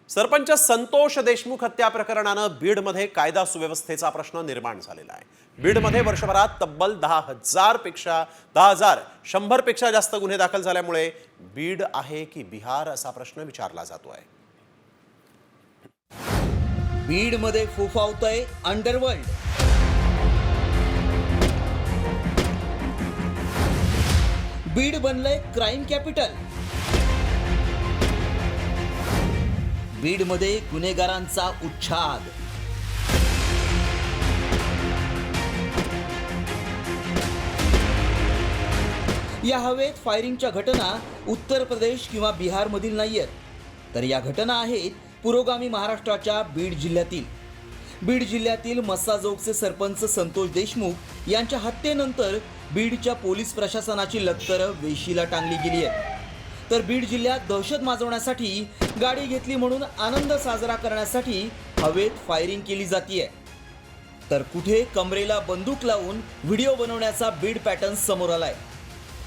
सरपंच संतोष देशमुख हत्या प्रकरणानं बीडमध्ये कायदा सुव्यवस्थेचा प्रश्न निर्माण झालेला आहे। बीडमध्ये वर्षभरात तब्बल 10,100 पेक्षा जास्त गुन्हे दाखल झाल्यामुळे बीड आहे की बिहार असा प्रश्न विचारला जातोय। बीडमध्ये फोफावतंय अंडरवर्ल्ड। बीड बनलंय क्राईम कॅपिटल। बीडमध्ये गुन्हेगारांचा उच्छाद। या हवेत फायरिंगच्या घटना उत्तर प्रदेश किंवा बिहारमधील नाहीयेत, तर या घटना आहेत पुरोगामी महाराष्ट्राच्या बीड जिल्ह्यातील। बीड जिल्ह्यातील मस्साजोगचे सरपंच संतोष देशमुख यांच्या हत्येनंतर बीडच्या पोलीस प्रशासनाची लक्तरं वेशीला टांगली गेली आहे। तर बीड जिल्ह्यात दहशत माजवण्यासाठी गाडी घेतली म्हणून आनंद साजरा करण्यासाठी हवेत फायरिंग केली जातीये, तर कुठे कमरेला बंदूक लावून व्हिडिओ बनवण्याचा बीड पॅटर्न समोर आलाय।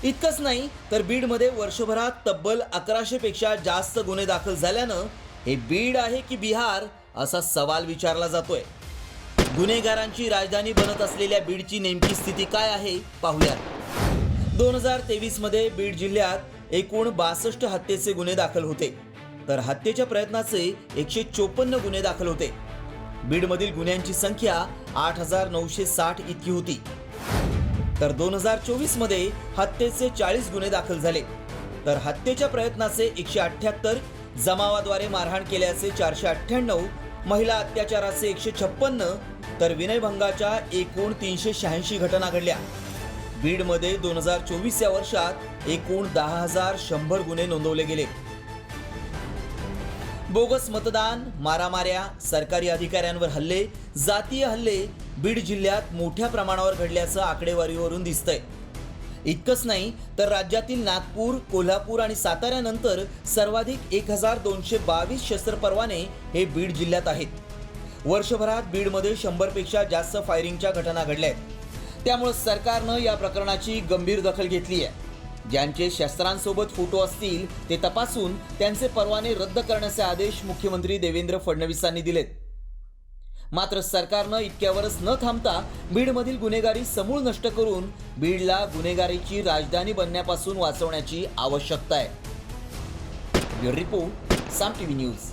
इतकंच नाही तर बीडमध्ये वर्षभरात तब्बल 1100 पेक्षा जास्त गुन्हे दाखल झाल्यानं हे बीड आहे की बिहार असा सवाल विचारला जातोय। गुन्हेगारांची राजधानी बनत असलेल्या बीडची नेमकी स्थिती काय आहे पाहूया। 2023 मध्ये बीड जिल्ह्यात एकूण 62 हत्येचे गुन्हे दाखल होते, तर हत्येच्या प्रयत्नाचे 154 गुन्हे दाखल होते। बीडमधील गुन्ह्यांची संख्या 8,960 इतकी होती। तर 2024 मध्ये हत्येचे 40 गुन्हे दाखल झाले, तर हत्येच्या प्रयत्नाचे 178, जमावाद्वारे मारहाण केल्याचे 498, महिला अत्याचाराचे 156, तर विनयभंगाच्या एकूण 386 घटना घडल्या। बीडमध्ये 2024 या वर्षात एकूण 10,100 गुन्हे नोंदवले गेले। बोगस मतदान, मारामाऱ्या, सरकारी अधिकाऱ्यांवर हल्ले, जातीय हल्ले बीड जिल्ह्यात मोठ्या प्रमाणावर घडल्याचं आकडेवारीवरून दिसतंय। इतकंच नाही तर राज्यातील नागपूर, कोल्हापूर आणि साताऱ्यानंतर सर्वाधिक 1,222 शस्त्र परवाने हे बीड जिल्ह्यात आहेत। वर्षभरात बीडमध्ये 100 पेक्षा जास्त फायरिंगच्या घटना घडल्या आहेत। त्यामुळे सरकारनं या प्रकरणाची गंभीर दखल घेतली आहे। ज्यांचे शस्त्रांसोबत फोटो असतील ते तपासून त्यांचे परवाने रद्द करण्याचे आदेश मुख्यमंत्री देवेंद्र फडणवीसांनी दिलेत। मात्र सरकारनं इतक्यावरच न थांबता बीडमधील गुन्हेगारी समूळ नष्ट करून बीडला गुन्हेगारीची राजधानी बनण्यापासून वाचवण्याची आवश्यकता आहे। ब्युरो रिपोर्ट, साम टीव्ही न्यूज।